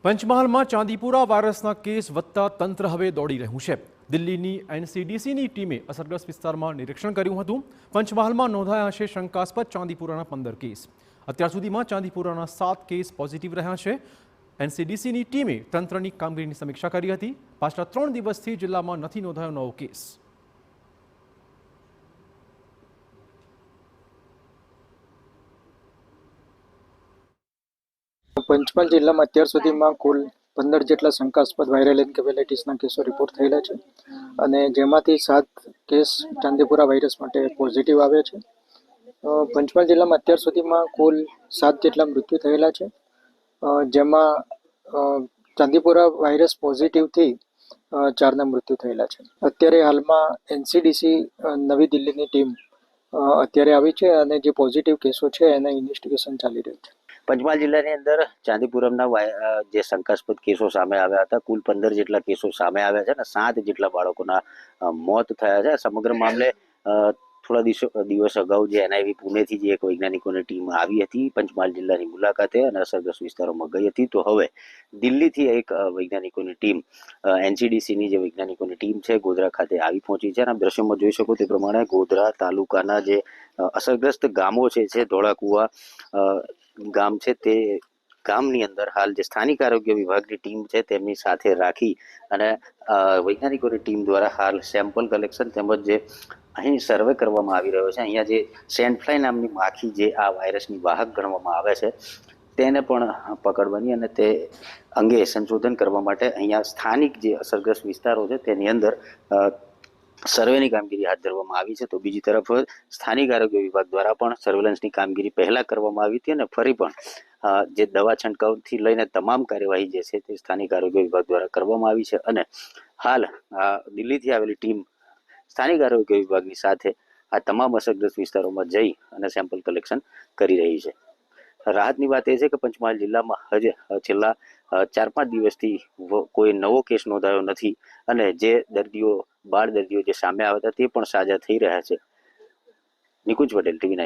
પંચમહાલમાં ચાંદીપુરા વાયરસના કેસ વધતા તંત્ર હવે દોડી રહ્યું છે। દિલ્હીની એનસીડીસીની ટીમે અસરગ્રસ્ત વિસ્તારમાં નિરીક્ષણ કર્યું હતું। પંચમહાલમાં નોંધાયા છે શંકાસ્પદ ચાંદીપુરાના 15 કેસ। અત્યાર સુધીમાં ચાંદીપુરાના 7 કેસ પોઝિટિવ રહ્યા છે। એનસીડીસીની ટીમે તંત્રની કામગીરીની સમીક્ષા કરી હતી। પાછલા 3 દિવસથી જિલ્લામાં નથી નોંધાયો નવો કેસ। પંચમહાલ જિલ્લામાં અત્યાર સુધીમાં કુલ 15 જેટલા શંકાસ્પદ વાયરલ એન્કેફેલાઇટિસના કેસો રિપોર્ટ થયેલા છે અને જેમાંથી 7 કેસ ચાંદીપુરા વાયરસ માટે પોઝિટિવ આવ્યા છે। પંચમહાલ જિલ્લામાં અત્યાર સુધીમાં કુલ 7 જેટલા મૃત્યુ થયેલા છે, જેમાં ચાંદીપુરા વાયરસ પોઝિટિવથી 4ના મૃત્યુ થયેલા છે। અત્યારે હાલમાં એનસીડીસી નવી દિલ્હીની ટીમ અત્યારે આવી છે અને જે પોઝિટિવ કેસો છે એના ઇન્વેસ્ટિગેશન ચાલી રહ્યું છે। પંચમહાલ જિલ્લાની અંદર ચાંદીપુરમના જે શંકાસ્પદ કેસો સામે આવ્યા હતા, કુલ 15 જેટલા કેસો સામે આવ્યા છે અને 7 જેટલા બાળકોના મોત થયા છે। સમગ્ર મામલે થોડા દિવસ અગાઉ જે એનઆઈવી પુણેથી જે એક વૈજ્ઞાનિકોની ટીમ આવી હતી પંચમહાલ જિલ્લાની મુલાકાતે અને અસરગ્રસ્ત વિસ્તારોમાં ગઈ હતી, તો હવે દિલ્હીથી એક વૈજ્ઞાનિકોની ટીમ એનસીડીસીની જે વૈજ્ઞાનિકોની ટીમ છે ગોધરા ખાતે આવી પહોંચી છે। અને દ્રશ્યોમાં જોઈ શકો તે પ્રમાણે ગોધરા તાલુકાના જે અસરગ્રસ્ત ગામો છે ધોળાકુવા ગામ છે તે ગામની અંદર હાલ જે સ્થાનિક આરોગ્ય વિભાગની ટીમ છે તેમની સાથે રાખી અને વૈજ્ઞાનિકોની ટીમ દ્વારા હાલ સેમ્પલ કલેક્શન તેમજ જે અહીં સર્વે કરવામાં આવી રહ્યો છે। અહીંયા જે સેન્ડફ્લાય નામની માખી જે આ વાયરસની વાહક ગણવામાં આવે છે તેને પણ પકડવાની અને તે અંગે સંશોધન કરવા માટે અહીંયા સ્થાનિક જે અસરગ્રસ્ત વિસ્તારો છે તેની અંદર સર્વેની કામગીરી હાથ ધરવામાં આવી છે। તો બીજી તરફ સ્થાનિક આરોગ્ય વિભાગ દ્વારા પણ સર્વેલન્સની કામગીરી પહેલા કરવામાં આવી હતી અને ફરી પણ જે દવા છંટકાવથી લઈને તમામ કાર્યવાહી જે છે તે સ્થાનિક આરોગ્ય વિભાગ દ્વારા કરવામાં આવી છે અને હાલ દિલ્હીથી આવેલી ટીમ સ્થાનિક આરોગ્ય વિભાગની સાથે આ તમામ અસરગ્રસ્ત વિસ્તારોમાં જઈ અને સેમ્પલ કલેક્શન કરી રહી છે। રાહતની વાત એ છે કે પંચમહાલ જિલ્લામાં હજે છેલ્લા 4-5 દિવસથી કોઈ નવો કેસ નોંધાયો નથી અને જે બાળ દર્દીઓ જે સામે આવ્યા હતા તે પણ સાજા થઈ રહ્યા છે। નિકુંજ પટેલ, TV9।